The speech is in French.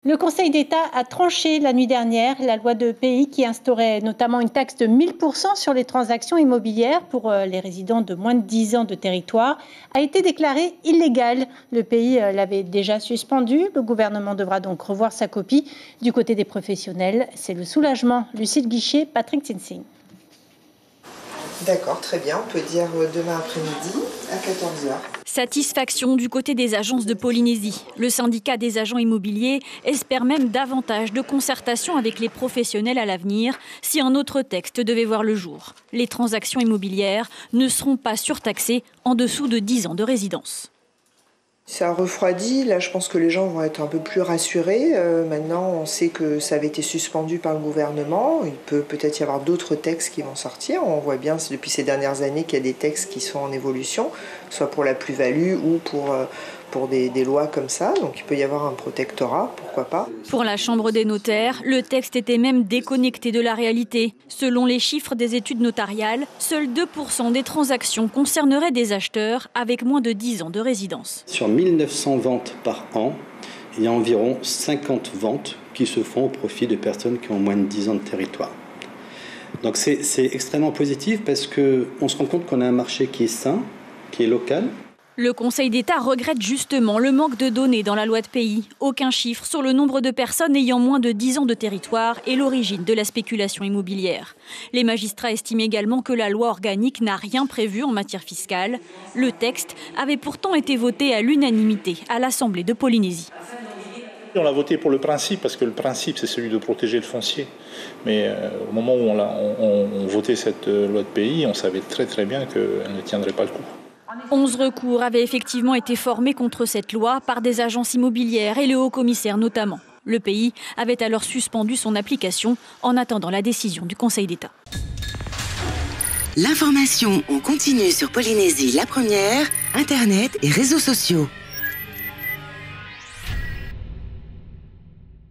Le Conseil d'État a tranché la nuit dernière la loi de pays qui instaurait notamment une taxe de 1000% sur les transactions immobilières pour les résidents de moins de 10 ans de territoire, a été déclarée illégale. Le pays l'avait déjà suspendue. Le gouvernement devra donc revoir sa copie. Du côté des professionnels, c'est le soulagement. Lucille Guichet, Patrick Tinsing. D'accord, très bien. On peut dire demain après-midi à 14h. Satisfaction du côté des agences de Polynésie. Le syndicat des agents immobiliers espère même davantage de concertation avec les professionnels à l'avenir si un autre texte devait voir le jour. Les transactions immobilières ne seront pas surtaxées en dessous de 10 ans de résidence. Ça refroidit, là je pense que les gens vont être un peu plus rassurés. Maintenant on sait que ça avait été suspendu par le gouvernement, il peut peut-être y avoir d'autres textes qui vont sortir. On voit bien depuis ces dernières années qu'il y a des textes qui sont en évolution, soit pour la plus-value ou pour des lois comme ça. Donc il peut y avoir un protectorat, pourquoi pas. Pour la Chambre des notaires, le texte était même déconnecté de la réalité. Selon les chiffres des études notariales, seuls 2% des transactions concerneraient des acheteurs avec moins de 10 ans de résidence. Sur 1900 ventes par an, il y a environ 50 ventes qui se font au profit de personnes qui ont moins de 10 ans de territoire. Donc c'est extrêmement positif parce qu'on se rend compte qu'on a un marché qui est sain, qui est local. Le Conseil d'État regrette justement le manque de données dans la loi de pays. Aucun chiffre sur le nombre de personnes ayant moins de 10 ans de territoire et l'origine de la spéculation immobilière. Les magistrats estiment également que la loi organique n'a rien prévu en matière fiscale. Le texte avait pourtant été voté à l'unanimité à l'Assemblée de Polynésie. On l'a voté pour le principe, parce que le principe c'est celui de protéger le foncier. Mais au moment où on votait cette loi de pays, on savait très très bien qu'elle ne tiendrait pas le coup. 11 recours avaient effectivement été formés contre cette loi par des agences immobilières et le haut-commissaire notamment. Le pays avait alors suspendu son application en attendant la décision du Conseil d'État. L'information en continu sur Polynésie la première, Internet et réseaux sociaux.